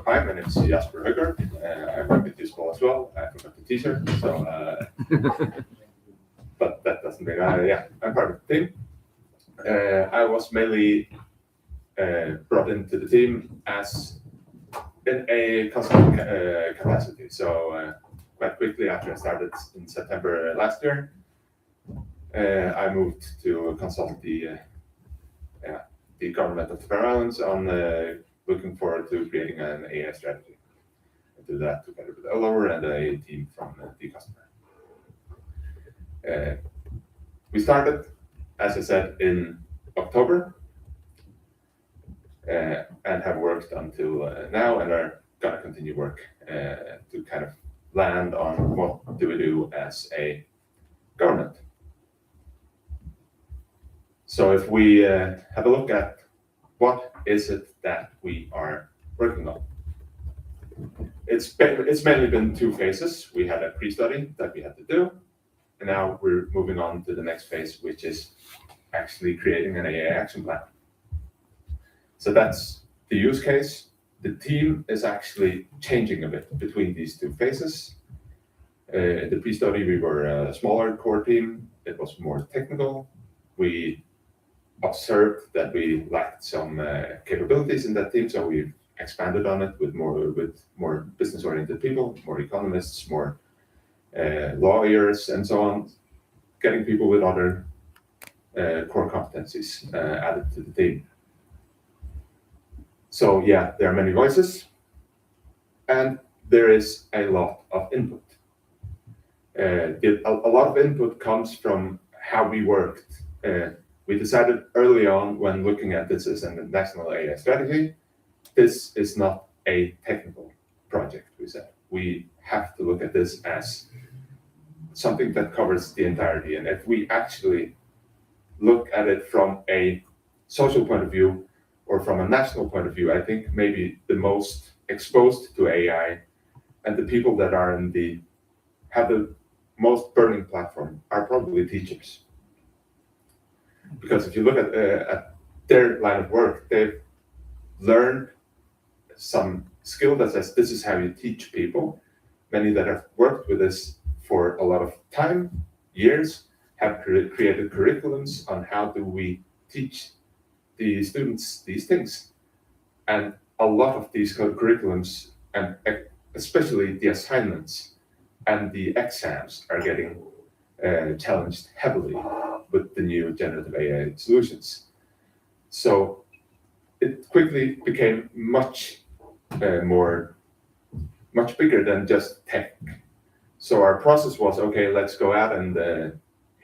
Hi, my name is Jaspur Højgaard. I work at Usable as well. I forgot the t-shirt, so but that doesn't mean I'm part of the team. I was mainly brought into the team as in a consulting capacity. So quite quickly after I started in September last year, I moved to consult the government of the Faroe Islands on looking forward to creating an AI strategy. I do that together with Oliver and a team from the customer. We started, as I said, in October and have worked until now and are going to continue work to kind of land on what do we do as a government. So if we have a look at what is it that we are working on, it's mainly been two phases. We had a pre-study that we had to do, and now we're moving on to the next phase, which is actually creating an AI action plan. So that's the use case. The team is actually changing a bit between these two phases. In the pre-study, we were a smaller core team. It was more technical. We observed that we lacked some capabilities in that team, so we expanded on it with more business-oriented people, more economists, more lawyers, and so on, getting people with other core competencies added to the team. So yeah, there are many voices, and there is a lot of input. A lot of input comes from how we worked. We decided early on when looking at this as a national AI strategy, this is not a technical project, we said. We have to look at this as something that covers the entirety. And if we actually look at it from a social point of view or from a national point of view, I think maybe the most exposed to AI and the people that are have the most burning platform are probably teachers. Because if you look at their line of work, they've learned some skill that says this is how you teach people. Many that have worked with this for a lot of time, years, have created curriculums on how do we teach the students these things. And a lot of these curriculums, and especially the assignments and the exams, are getting challenged heavily with the new generative AI solutions. So it quickly became much bigger than just tech. So our process was, okay, let's go out and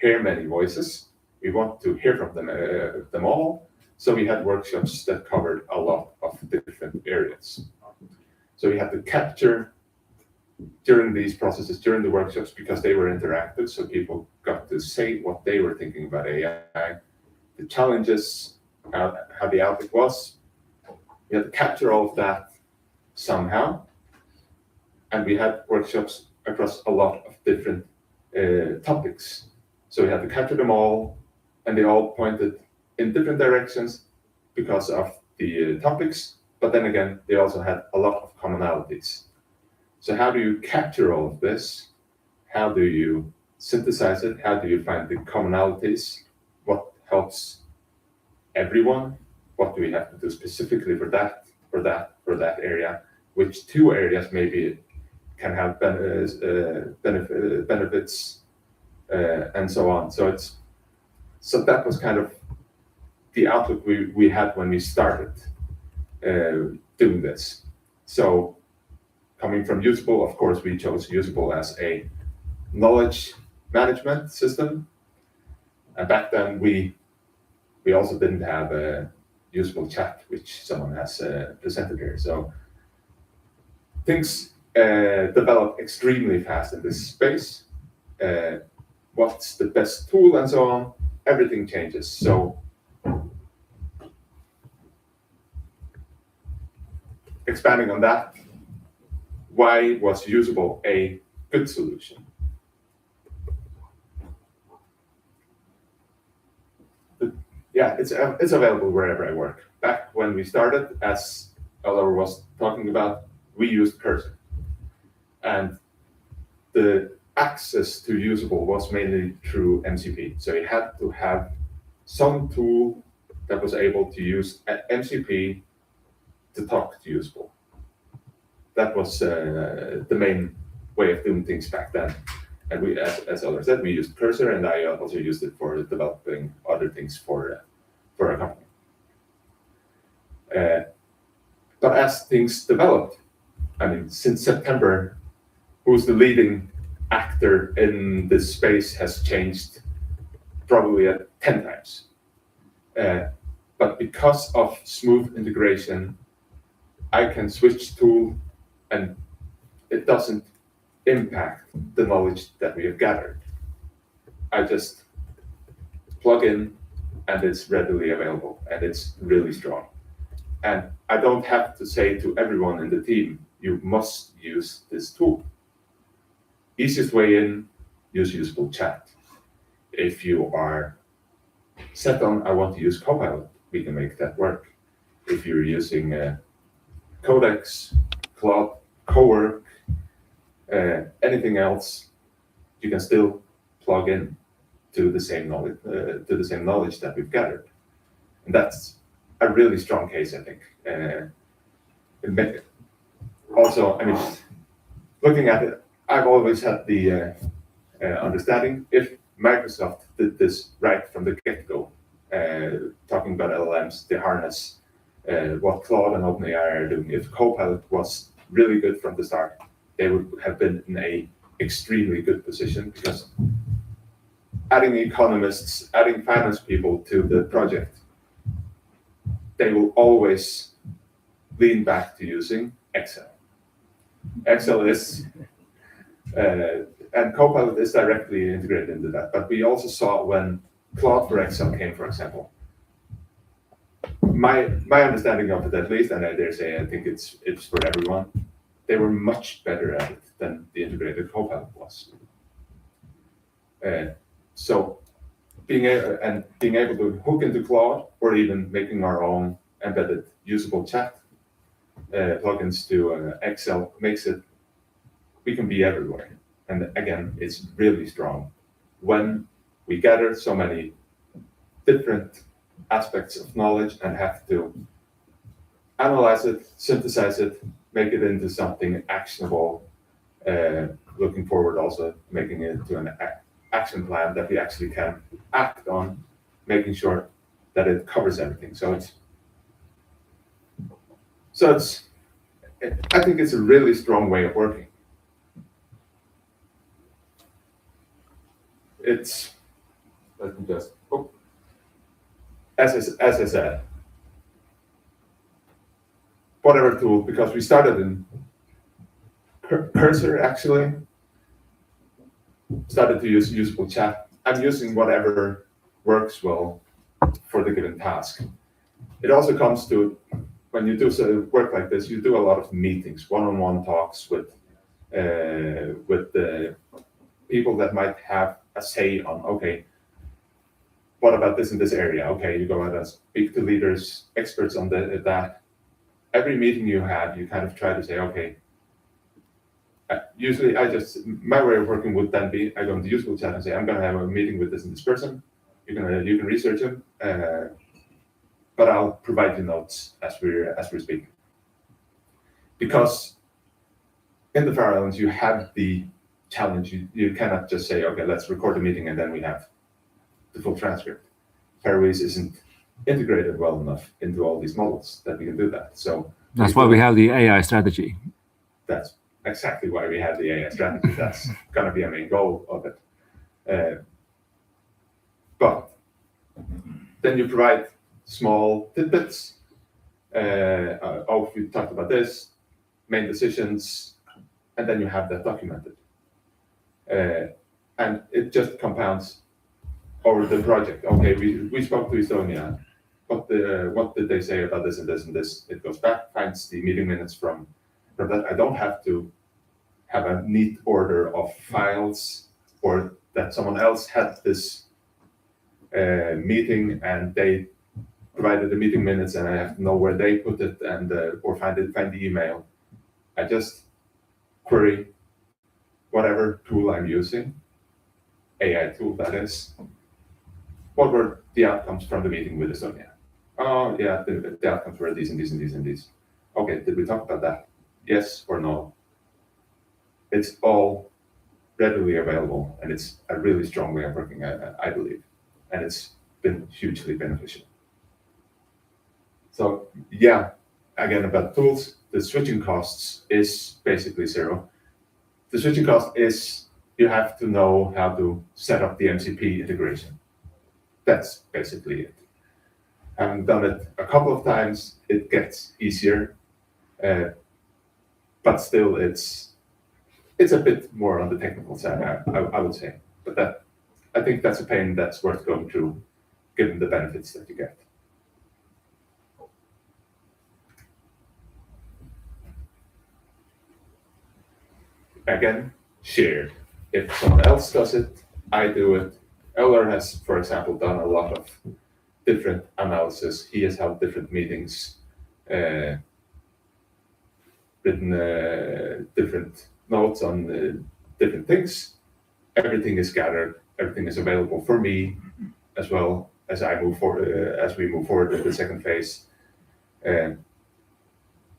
hear many voices. We want to hear from them all. So we had workshops that covered a lot of different areas. So we had to capture during these processes, during the workshops, because they were interactive, so people got to say what they were thinking about AI, the challenges, how the outlook was. We had to capture all of that somehow, and we had workshops across a lot of different topics. So we had to capture them all, and they all pointed in different directions because of the topics, but then again, they also had a lot of commonalities. So how do you capture all of this? How do you synthesize it? How do you find the commonalities? What helps everyone? What do we have to do specifically for that area? Which two areas maybe can have benefits, and so on. So that was kind of the outlook we had when we started doing this. So coming from Usable, of course, we chose Usable as a knowledge management system. And back then, we also didn't have a Usable chat, which someone has presented here. So things develop extremely fast in this space. What's the best tool and so on, everything changes. So expanding on that, why was Usable a good solution? Yeah, it's available wherever I work. Back when we started, as Oliver was talking about, we used Cursor. And the access to Usable was mainly through MCP. So you had to have some tool that was able to use MCP to talk to Usable. That was the main way of doing things back then. And we, as others said, we used Cursor, and I also used it for developing other things for our company. But as things developed, I mean, since September, who's the leading actor in this space has changed probably 10 times. But because of smooth integration, I can switch tool and it doesn't impact the knowledge that we have gathered. I just plug in and it's readily available and it's really strong. And I don't have to say to everyone in the team, you must use this tool. Easiest way in, use Usable Chat. If you are set on, I want to use Copilot, we can make that work. If you're using Codex, Claude Cowork, anything else, you can still plug in to the same knowledge that we've gathered, and that's a really strong case, I think. Also, I mean, looking at it, I've always had the understanding if Microsoft did this right from the get-go, talking about LLMs, the harness, what Claude and OpenAI are doing. If Copilot was really good from the start, they would have been in a extremely good position, because adding economists, adding finance people to the project, they will always lean back to using Excel. Excel is, and Copilot is directly integrated into that. But we also saw when Claude for Excel came, for example, my understanding of it, at least, and I dare say I think it's for everyone, they were much better at it than the integrated Copilot was. So being able to hook into Claude, or even making our own embedded usable chat plugins to Excel, makes it, we can be everywhere. And again, it's really strong when we gather so many different aspects of knowledge and have to analyze it, synthesize it, make it into something actionable, looking forward also making it to an action plan that we actually can act on, making sure that it covers everything. So I think it's a really strong way of working. It's, let me just, as I said, whatever tool, because we started in Cursor, actually, started to use Usable Chat. I'm using whatever works well for the given task. It also comes to, when you do work like this, you do a lot of meetings, one-on-one talks with the people that might have a say on, okay, what about this in this area? Okay, you go out and speak to leaders, experts on that. Every meeting you have, you kind of try to say, okay, usually my way of working would then be, I go into Usable Chat and say, I'm going to have a meeting with this and this person. You can research him, but I'll provide you notes as we're speaking. Because in the Faroe Islands, you have the challenge. You cannot just say, okay, let's record a meeting and then we have the full transcript. Faroese isn't integrated well enough into all these models that we can do that. So that's why we have the AI strategy. That's exactly why we have the AI strategy. That's going to be a main goal of it. But then you provide small tidbits. We talked about this, main decisions, and then you have that documented. And it just compounds over the project. Okay, we spoke to Estonia. What did they say about this and this and this? It goes back, finds the meeting minutes from that. I don't have to have a neat order of files, or that someone else had this meeting and they provided the meeting minutes and I have to know where they put it and or find the email. I just query whatever tool I'm using, AI tool that is. What were the outcomes from the meeting with Estonia? Oh yeah, the outcomes were these and these and these and these. Okay, did we talk about that? Yes or no? It's all readily available, and it's a really strong way of working, I believe, and it's been hugely beneficial. So yeah, again about tools, the switching costs is basically zero. The switching cost is you have to know how to set up the MCP integration. That's basically it. Having done it a couple of times, it gets easier, but still it's a bit more on the technical side, I would say. But I think that's a pain that's worth going through, given the benefits that you get. Again, shared. If someone else does it, I do it. Eller has, for example, done a lot of different analysis. He has held different meetings, written different notes on different things. Everything is gathered. Everything is available for me, as well as I move forward. As we move forward with the second phase, to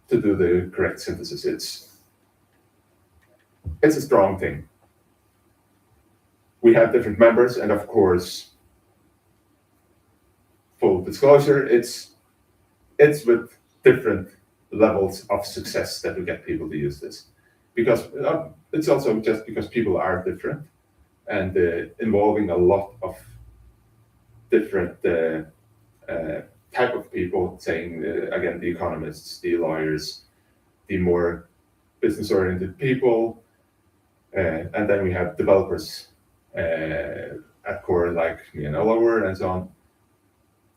do the correct synthesis. It's a strong thing. We have different members, and of course, full disclosure, it's with different levels of success that we get people to use this, because it's also just because people are different and involving a lot of different type of people, saying again, the economists, the lawyers, the more business-oriented people, and then we have developers at core, like me and Oliver and so on.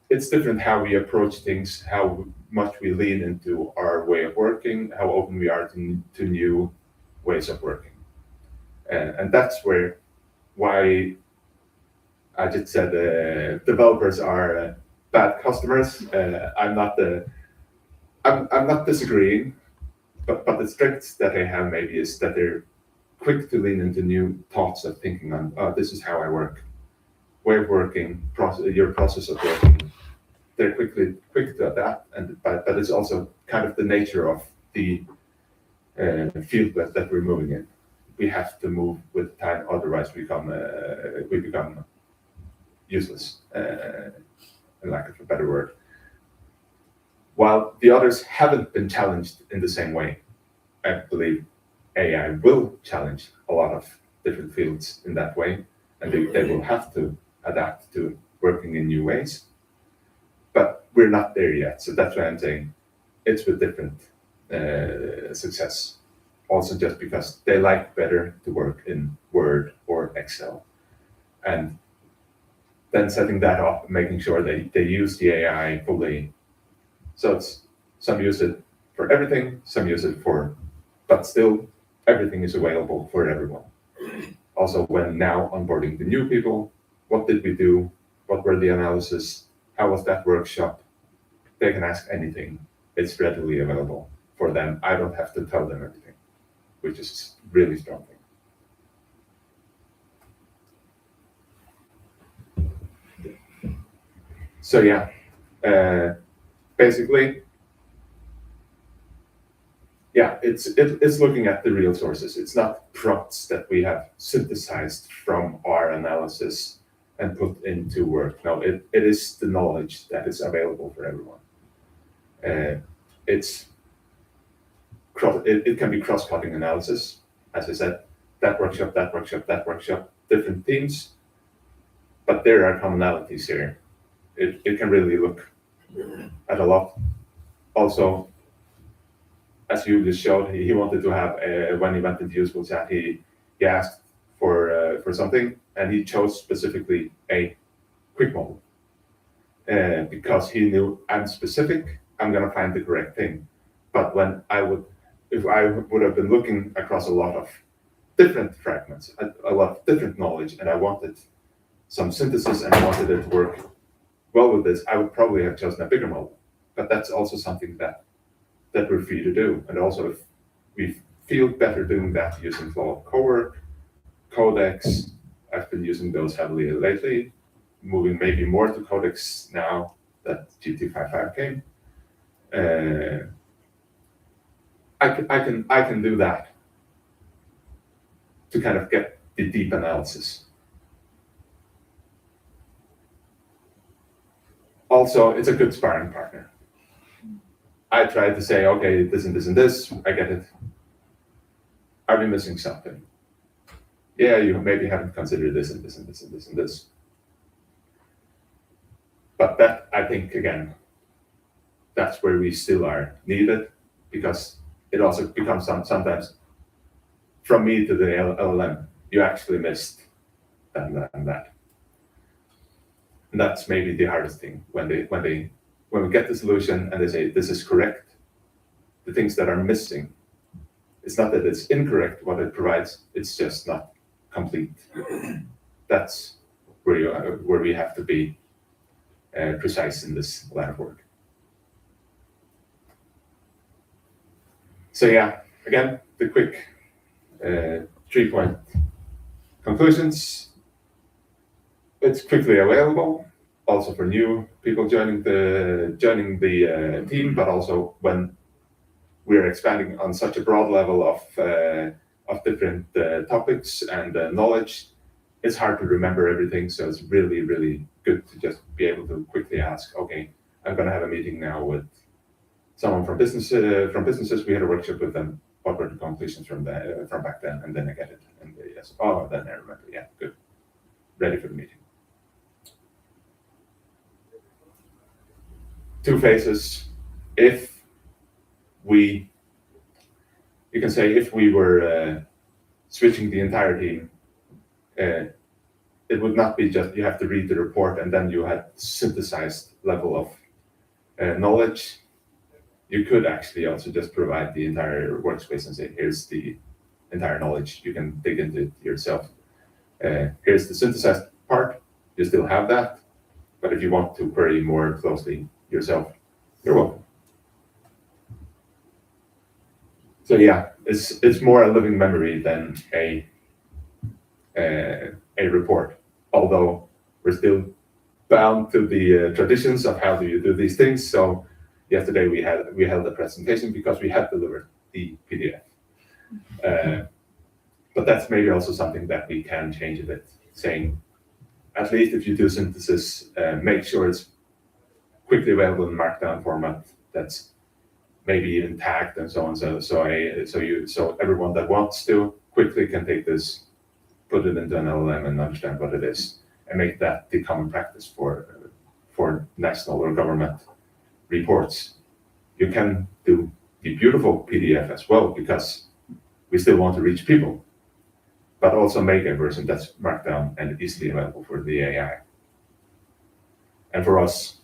It's different how we approach things, how much we lean into our way of working, how open we are to new ways of working. And that's why I just said developers are bad customers. I'm not disagreeing, but the strengths that they have maybe is that they're quick to lean into new thoughts of thinking on, this is how I work, way of working, your process of working. They're quick to adapt, but it's also kind of the nature of the field that we're moving in. We have to move with time, otherwise we become useless, in lack of a better word. While the others haven't been challenged in the same way, I believe AI will challenge a lot of different fields in that way, and they will have to adapt to working in new ways. But we're not there yet, so that's why I'm saying it's with different success. Also, just because they like better to work in Word or Excel, and then setting that up, making sure they use the AI fully. So some use it for everything, some use it but still everything is available for everyone. Also, when now onboarding the new people, what did we do? What were the analysis? How was that workshop? They can ask anything. It's readily available for them. I don't have to tell them everything, which is a really strong thing. So yeah, basically, yeah, it's looking at the real sources. It's not prompts that we have synthesized from our analysis and put into work. No, it is the knowledge that is available for everyone. It can be cross-cutting analysis. As I said, that workshop, different themes, but there are commonalities here. It can really look at a lot. Also, as you just showed, he wanted to have, when he went into Usable Chat, he asked for something, and he chose specifically a quick model, because he knew I'm specific, I'm going to find the correct thing. But if I would have been looking across a lot of different fragments, a lot of different knowledge, and I wanted some synthesis and I wanted it to work well with this, I would probably have chosen a bigger model. But that's also something that we're free to do. And also, if we feel better doing that using Claude Cowork, Codex. I've been using those heavily lately, moving maybe more to Codex now that GT55 came. I can do that to kind of get the deep analysis. Also, it's a good sparring partner. I try to say, okay, this and this and this, I get it. Are we missing something? Yeah, you maybe haven't considered this and this and this and this and this. But that, I think, again, that's where we still are needed, because it also becomes sometimes from me to the LLM, you actually missed that and that. And that's maybe the hardest thing when we get the solution and they say this is correct, the things that are missing, it's not that it's incorrect what it provides, it's just not complete. That's where we have to be precise in this line of work. So yeah, again, the quick 3-point conclusions. It's quickly available, also for new people joining the team, but also when we're expanding on such a broad level of different topics and knowledge, it's hard to remember everything. So it's really, really good to just be able to quickly ask, okay, I'm going to have a meeting now with someone from businesses. We had a workshop with them. What were the conclusions from back then? And then I get it. And yes, oh, then I remember. Yeah, good. Ready for the meeting. 2 phases. If we were switching the entire team, it would not be just you have to read the report and then you had synthesized level of knowledge. You could actually also just provide the entire workspace and say, here's the entire knowledge. You can dig into it yourself. Here's the synthesized part. You still have that. But if you want to query more closely yourself, you're welcome. So yeah, it's more a living memory than a report. Although we're still bound to the traditions of how do you do these things. So yesterday we held a presentation because we had delivered the PDF. But that's maybe also something that we can change a bit, saying at least if you do synthesis, make sure it's quickly available in markdown format that's maybe even tagged and so on. So everyone that wants to quickly can take this, put it into an LLM and understand what it is, and make that the common practice for national or government reports. You can do the beautiful PDF as well, because we still want to reach people, but also make a version that's markdown and easily available for the AI. And for us,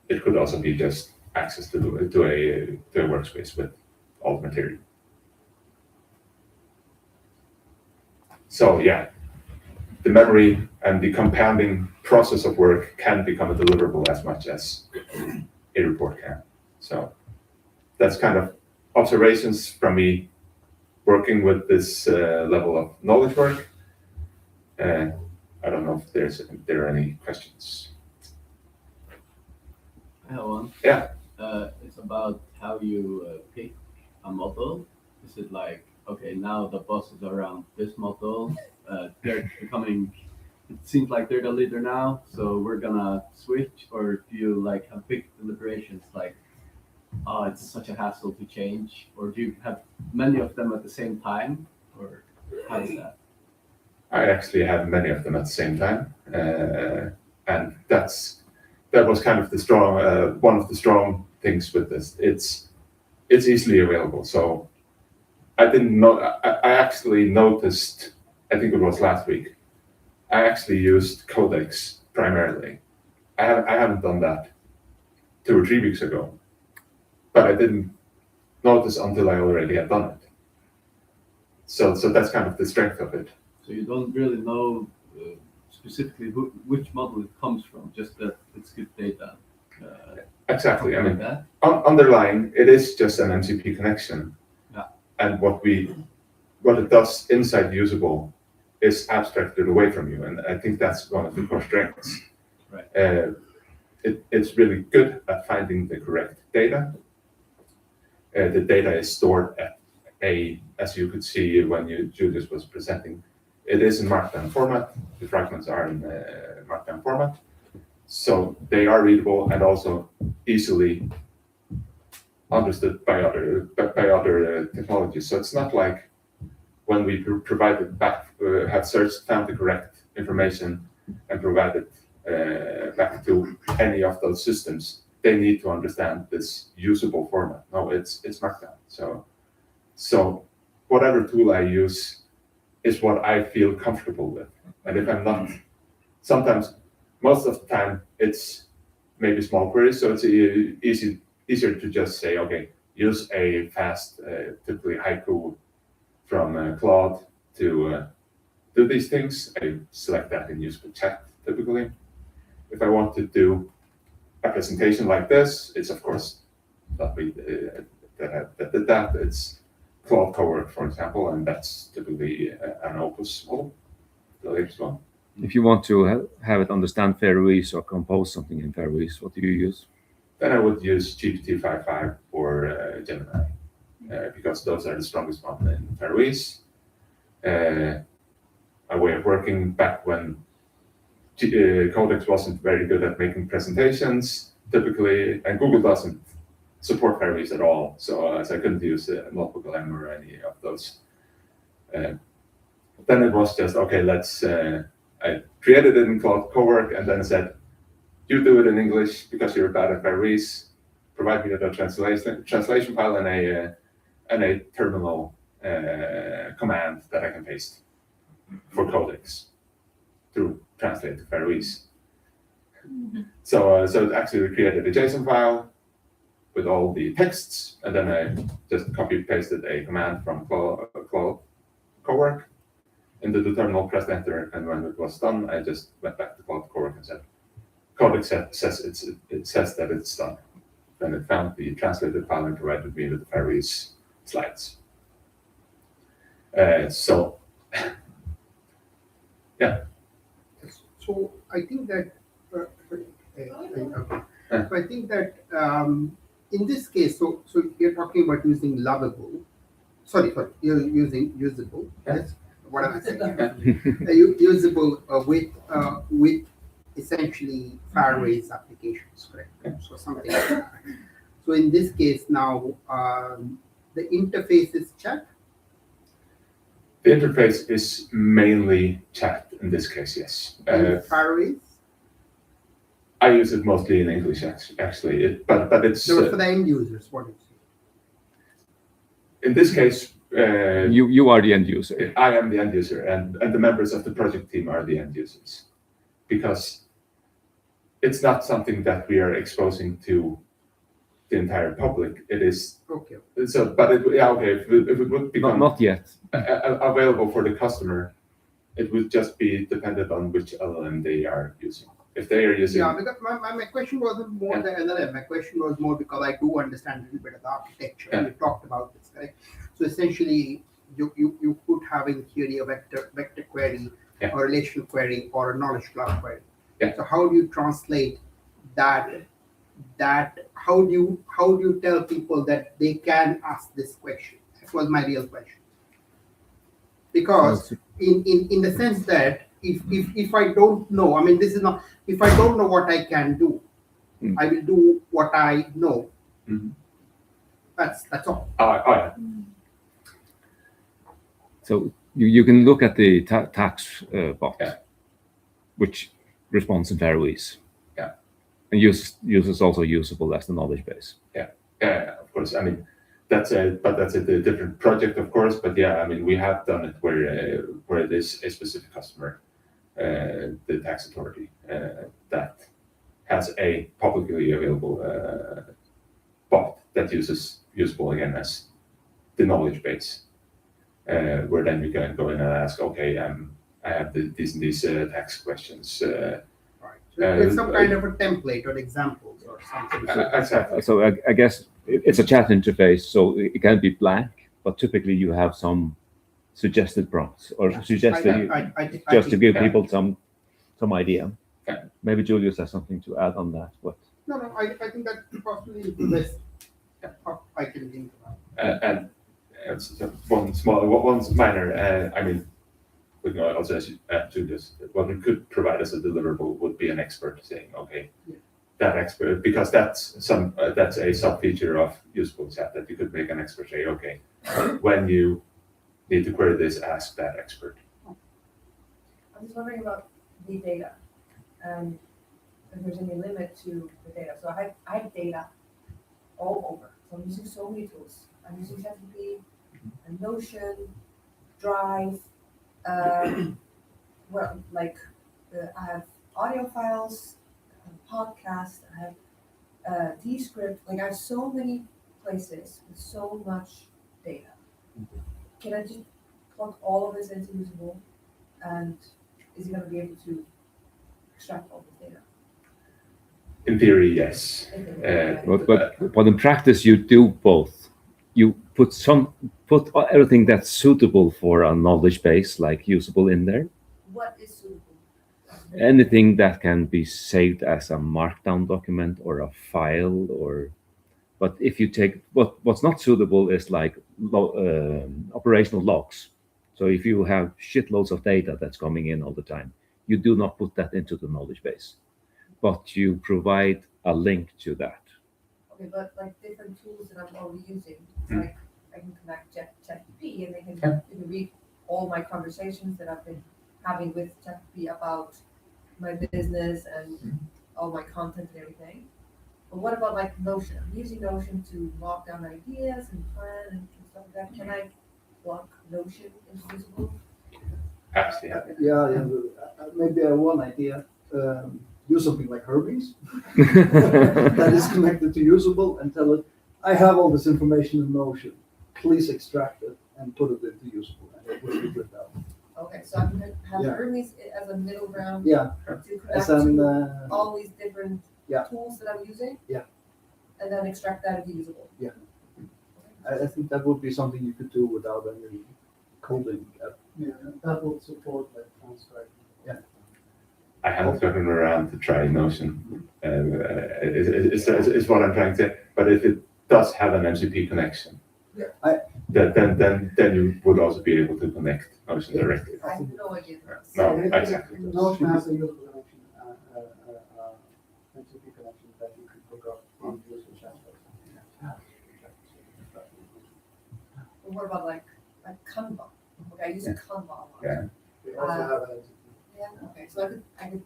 it could also be just access to a workspace with all the material. So yeah, the memory and the compounding process of work can become a deliverable as much as a report can. So that's kind of observations from me working with this level of knowledge work. I don't know if there are any questions. I have one. Yeah. It's about how you pick a model. Is it like, okay, now the boss is around this model, they're becoming, it seems like they're the leader now, so we're gonna switch? Or do you like have big deliberations like, oh, it's such a hassle to change? Or do you have many of them at the same time? Or how is that? I actually have many of them at the same time, and that was kind of the strong one of the strong things with this. It's easily available. So I didn't know. I actually noticed. I think it was last week. I actually used Codex primarily. I haven't done that 2 or 3 weeks ago, but I didn't notice until I already had done it. So that's kind of the strength of it. So you don't really know specifically which model it comes from, just that it's good data. Exactly. I mean, that. Underlying, it is just an MCP connection. Yeah. and what it does inside Usable is abstracted away from you, and I think that's one of the core strengths. Right. It's really good at finding the correct data. The data is stored at as you could see when Julius was presenting, it is in markdown format. The fragments are in markdown format, so they are readable and also easily understood by other technologies. So it's not like when we provided back, have searched, found the correct information, and provided back to any of those systems, they need to understand this usable format. No, it's markdown. So whatever tool I use is what I feel comfortable with. And if I'm not, sometimes, most of the time, it's maybe small queries, so it's easier to just say, okay, use a fast, typically haiku from Claude to do these things. I select that in Usable Chat, typically. If I want to do a presentation like this, it's of course not me that did that. It's Claude Cowork, for example, and that's typically an Opus model, the latest one. If you want to have it understand Faroese or compose something in Faroese, what do you use? Then I would use GPT-5.5 or Gemini, because those are the strongest ones in Faroese. A way of working back when Codex wasn't very good at making presentations, typically, and Google doesn't support Faroese at all, so I couldn't use Multiple M or any of those. Then it was just, okay, I created it in Claude Cowork and then said, you do it in English because you're bad at Faroese, provide me with a translation file and a terminal command that I can paste for Codex to translate to Faroese. So it actually created a JSON file with all the texts, and then I just copy-pasted a command from Claude Cowork into the terminal, pressed enter, and when it was done, I just went back to Claude Cowork and said, Codex says that it's done. Then it found the translated file and provided me with the Faroese slides. So, yeah. So I think that, So I think that in this case, so you're talking about using lovable. Sorry, you're using usable. Yes. What am I saying? Usable with essentially Faroese applications, correct? So something like that. So in this case now, the interface is chat. The interface is mainly chat in this case, yes. Faroese? I use it mostly in English, actually, but it's... No, for the end users, what is it? In this case... you are the end user. I am the end user, and the members of the project team are the end users. Because it's not something that we are exposing to the entire public. It is... Okay. So, but if it would become... Not yet. Available for the customer, it would just be dependent on which LLM they are using. If they are using... Yeah, because my question wasn't more the LLM. My question was more because I do understand a little bit of the architecture. Yeah. We talked about this, right? So essentially, you could have in theory a vector query, a relational query, or a knowledge graph query. Yeah. So how do you translate that? How do you tell people that they can ask this question? That was my real question. Because in the sense that if I don't know, I mean, this is not, if I don't know what I can do, I will do what I know. Mm-hmm. That's all. Yeah. So you can look at the tax bot, which responds in Faroese. Yeah. And uses also usable as the knowledge base. Yeah, of course. I mean, that's a different project, of course. But yeah, I mean, we have done it where it is a specific customer, the tax authority, that has a publicly available bot that uses usable again as the knowledge base, where then we can go in and ask, okay, I have these tax questions. Right. So it's some kind of a template or examples or something. Exactly. So I guess it's a chat interface, so it can be blank, but typically you have some suggested prompts or suggested I just to think- give people some idea. Yeah. Maybe Julius has something to add on that. But No, I think that possibly is the best I can think about. And it's one minor, I mean, we can also add to this, what we could provide as a deliverable would be an expert saying, okay, Yeah. that expert, because that's a sub feature of Usable Chat, that you could make an expert say, okay, when you need to query this, ask that expert. I'm just wondering about the data and if there's any limit to the data. So I have data all over. So I'm using so many tools. I'm using ChatGPT, Notion, Drive. I have audio files, I have podcasts, I have Descript. Like I have so many places with so much data. Can I just plug all of this into Usable, and is it going to be able to extract all this data? In theory, yes. but in practice, you do both. You put everything that's suitable for a knowledge base, like Usable, in there. What is suitable? Anything that can be saved as a markdown document or a file, but if you take what's not suitable is like operational logs. So if you have shitloads of data that's coming in all the time, you do not put that into the knowledge base, but you provide a link to that. Okay, but like different tools that I'm already using, like I can connect ChatGPT and they can read all my conversations that I've been having with ChatGPT about my business and all my content and everything. But what about like Notion? I'm using Notion to mark down ideas and plan and stuff like that. Can I plug Notion into Usable? Absolutely. Yeah. Maybe I have one idea. Use something like Hermes that is connected to Usable and tell it, I have all this information in Notion. Please extract it and put it into Usable, and it will figure it out. Okay, so I can have Yeah. Hermes as a middle ground Yeah, to connect as an to all these different yeah. tools that I'm using. Yeah. And then extract that into Usable. Yeah. I think that would be something you could do without any coding. Yeah, that will support like transcribing. Yeah. I haven't gotten around to try Notion. It's what I'm trying to say. But if it does have an MCP connection, then you would also be able to connect Notion directly. I have no idea. No, exactly. Notion has a usable connection, MCP connection that you could hook up on usable chat. But what about like Canva? Okay, I use Canva a lot. Yeah. We also have an Yeah, okay, so I could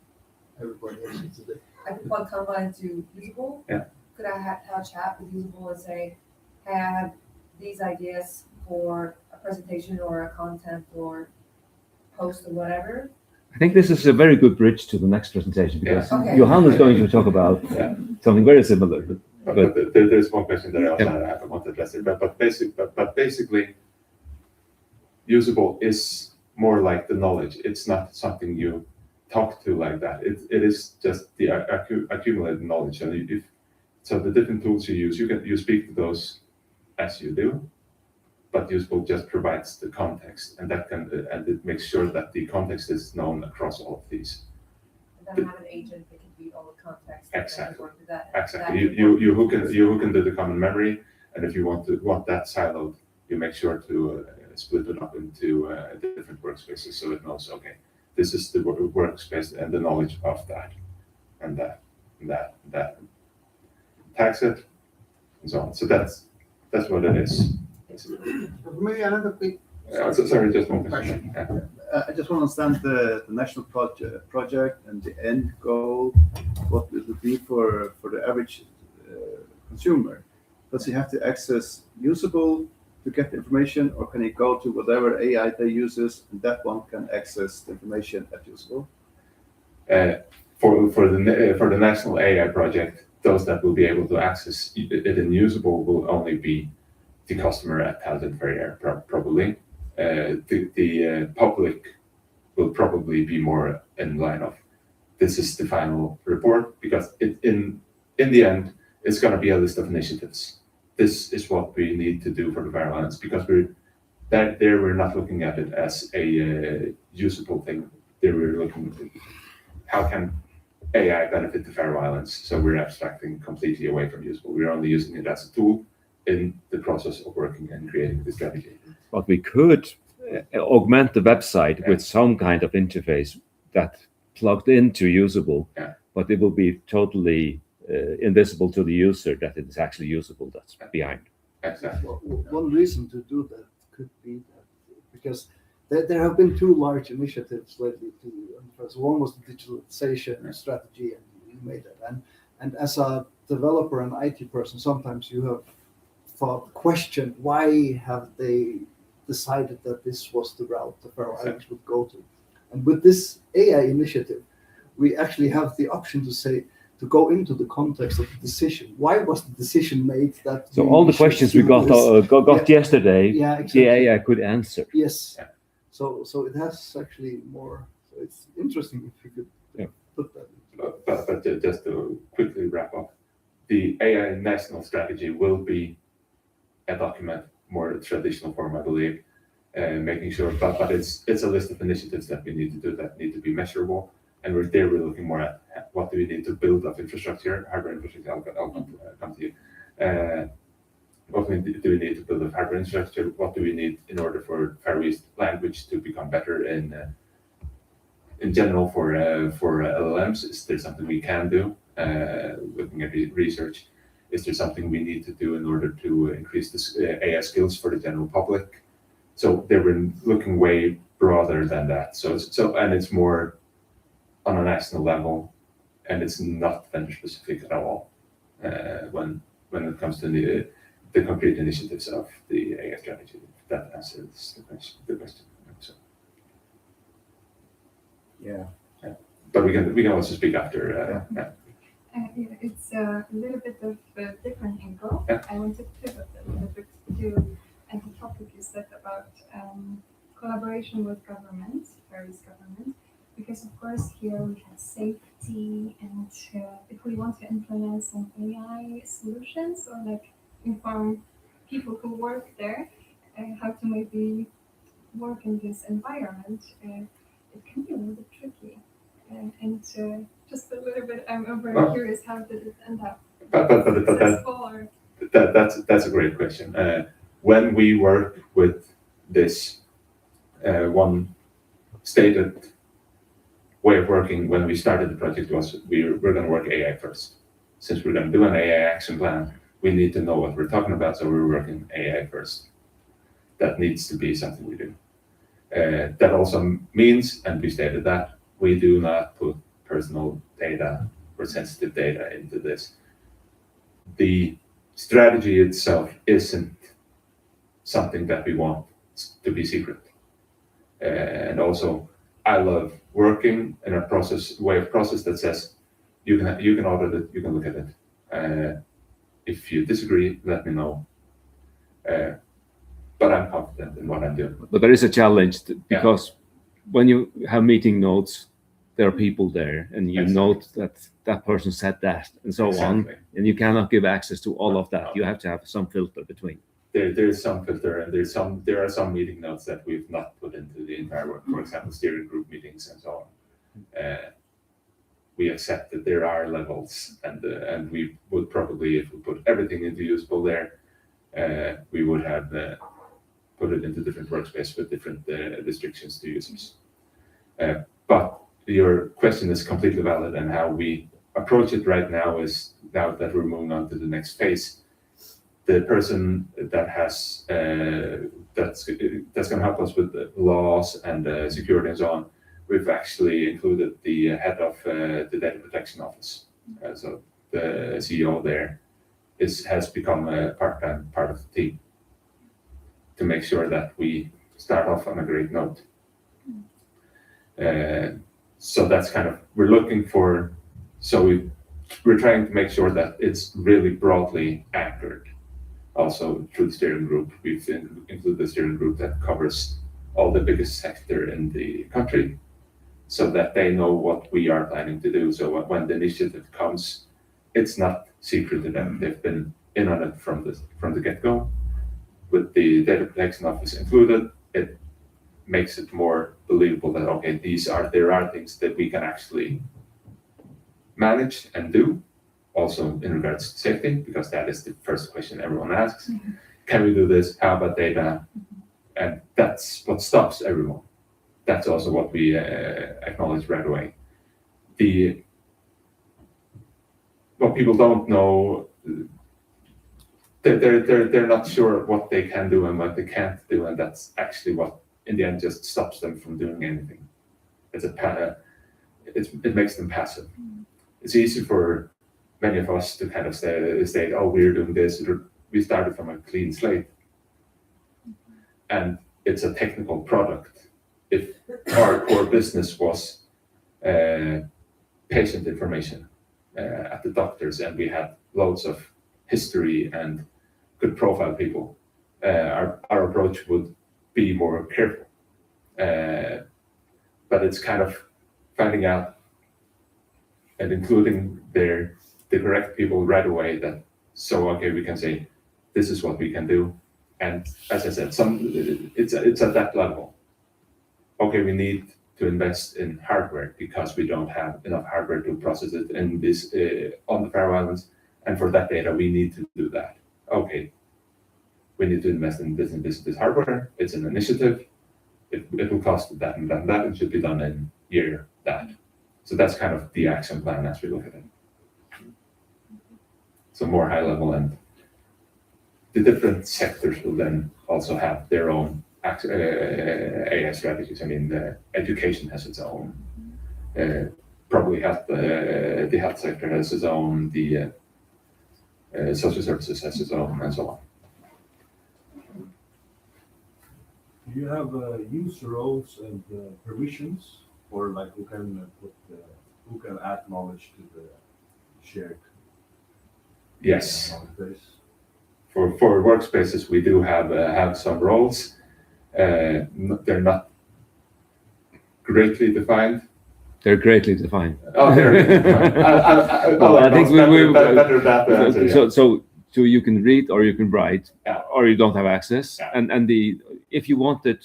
Everybody else needs to do. I could plug Canva into Usable. Yeah. Could I have a chat with Usable and say, hey, I have these ideas for a presentation or a content or post or whatever? I think this is a very good bridge to the next presentation because Yeah. Okay. Johan is going to talk about something very similar. But there's one question that I also I want to address it. But basically, Usable is more like the knowledge. It's not something you talk to like that. It is just the accumulated knowledge. So the different tools you use, you speak to those as you do, but Usable just provides the context, and it makes sure that the context is known across all of these. And then have an agent that can read all the context. and Exactly. work with that. Exactly. You hook into the common memory, and if you want that siloed, you make sure to split it up into different workspaces, so it knows, okay, this is the workspace and the knowledge of that, and that. Tags it, and so on. So that's what it is. Maybe another quick Sorry, just one question. I just want to understand the national project and the end goal. What will it be for the average consumer? Does he have to access Usable to get the information, or can he go to whatever AI they uses and that one can access the information at Usable? For the national AI project, those that will be able to access it in Usable will only be the customer at Talented Fair, probably. The public will probably be more in line of this is the final report, because in the end it's going to be a list of initiatives, this is what we need to do for the Faroe Islands, because we're not looking at it as a usable thing. There we're looking at how can AI benefit the Faroe Islands. So we're abstracting completely away from usable. We're only using it as a tool in the process of working and creating the strategy. But we could augment the website with some kind of interface that plugged into usable, but it will be totally invisible to the user that it is actually usable that's behind. Exactly. One reason to do that could be that because there have been two large initiatives lately. One was the digitalization strategy, and you made that. And as a developer and IT person, sometimes you have questioned why have they decided that this was the route the Faroe Islands would go to. And with this AI initiative, we actually have the option to go into the context of the decision. Why was the decision made that? So all the questions we got yesterday, exactly. the AI could answer. Yes. Yeah. So it has actually more. So it's interesting if you could put that. But just to quickly wrap up, the AI national strategy will be a document, more traditional form, I believe, making sure. But it's a list of initiatives that we need to do that need to be measurable. And we're looking more at what do we need to build up infrastructure, hardware infrastructure. I'll come to you. What do we need to build up hardware infrastructure? What do we need in order for Faroese language to become better in general for LLMs? Is there something we can do? Looking at research, is there something we need to do in order to increase the AI skills for the general public? So they were looking way broader than that. So and it's more on a national level, and it's not vendor specific at all when it comes to the concrete initiatives of the AI strategy. That answers the question. So. Yeah. But we can also speak after. It's a little bit of a different angle. Yeah. I want to pivot a little bit to the topic you said about collaboration with governments, various governments, because of course here we have safety, and if we want to implement some AI solutions or like inform people who work there how to maybe work in this environment, it can be a little bit tricky. And just a little bit, I'm very curious, how did it end up? That's a great question. When we work with this one stated way of working, when we started the project was we're going to work AI first. Since we're going to do an AI action plan, we need to know what we're talking about, so we're working AI first. That needs to be something we do. That also means, and we stated that, we do not put personal data or sensitive data into this. The strategy itself isn't something that we want to be secret. And also, I love working in a way of process that says you can audit it, you can look at it. If you disagree, let me know. But I'm confident in what I'm doing. But there is a challenge because when you have meeting notes, there are people there, and you note that person said that, and so on, and you cannot give access to all of that. You have to have some filter between. There's some filter, and there are some meeting notes that we've not put into the entire work. For example, steering group meetings and so on. We accept that there are levels, and we would probably, if we put everything into usable there, we would have put it into different workspaces with different restrictions to users. But your question is completely valid, and how we approach it right now is, now that we're moving on to the next phase, the person that has that's going to help us with the laws and security and so on, we've actually included the head of the data protection office. So the CEO there has become a part-time part of the team to make sure that we start off on a great note. So that's kind of, we're looking for, so we're trying to make sure that it's really broadly anchored. Also through the steering group, we've included the steering group that covers all the biggest sector in the country, so that they know what we are planning to do. So when the initiative comes, it's not secret to them. They've been in on it from the get-go. With the data protection office included, it makes it more believable that, okay, there are things that we can actually manage and do. Also in regards to safety, because that is the first question everyone asks. Can we do this? How about data? And that's what stops everyone. That's also what we acknowledge right away. What people don't know, they're not sure what they can do and what they can't do, and that's actually what in the end just stops them from doing anything. It makes them passive. It's easy for many of us to kind of say, oh, we're doing this. We started from a clean slate, and it's a technical product. If our core business was patient information at the doctors, and we had loads of history and could profile people, our approach would be more careful. But it's kind of finding out and including the correct people right away okay, we can say, this is what we can do. And as I said, it's at that level. Okay, we need to invest in hardware because we don't have enough hardware to process it in this on the Faroe Islands. And for that data, we need to do that. Okay, we need to invest in this hardware. It's an initiative. It will cost that and that and that. It should be done in year that. So that's kind of the action plan as we look at it. So more high level, and the different sectors will then also have their own AI strategies. I mean, the education has its own. Probably the health sector has its own. The social services has its own, and so on. Do you have user roles and permissions, or like who can add knowledge to the shared? Yes. Knowledge base? For workspaces, we do have some roles. They're not greatly defined. They're greatly defined. Oh, they're defined. I think better that answer, yeah. So you can read or you can write, Yeah. or you don't have access. Yeah. And if you wanted,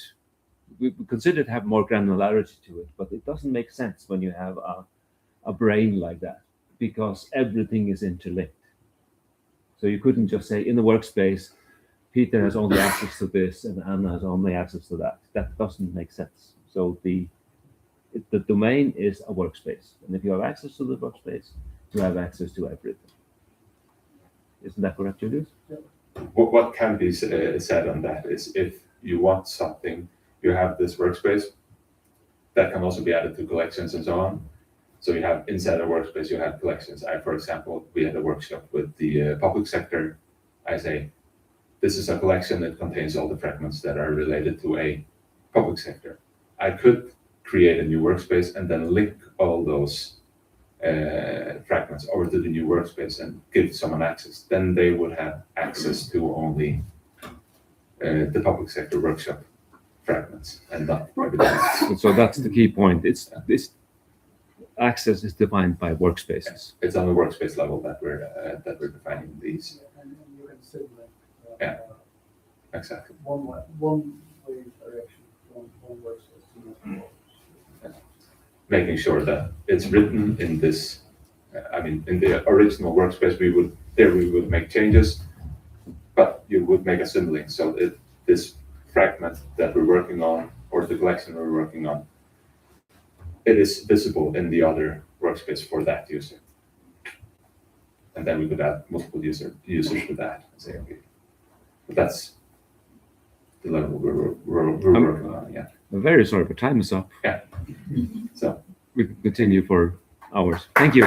we consider to have more granularity to it, but it doesn't make sense when you have a brain like that, because everything is interlinked. So you couldn't just say in the workspace, Peter has only access to this and Anna has only access to that. That doesn't make sense. So the domain is a workspace. And if you have access to the workspace, you have access to everything. Isn't that correct, Julius? What can be said on that is, if you want something, you have this workspace that can also be added to collections and so on. So you have inside a workspace, you have collections. For example, we had a workshop with the public sector. I say, this is a collection that contains all the fragments that are related to a public sector. I could create a new workspace and then link all those fragments over to the new workspace and give someone access. Then they would have access to only the public sector workshop fragments and not everything else. So that's the key point. It's this access is defined by workspaces. It's on the workspace level that we're defining these. And you can say like Yeah. Exactly. one way direction from one workspace to another. Making sure that it's written in this. In the original workspace, we would make changes, but you would make a symlink. So this fragment that we're working on, or the collection we're working on, it is visible in the other workspace for that user. And then we could add multiple users to that and say, okay, but that's the level we're working on. Yeah. I'm very sorry, but time is up. Yeah. So we can continue for hours. Thank you.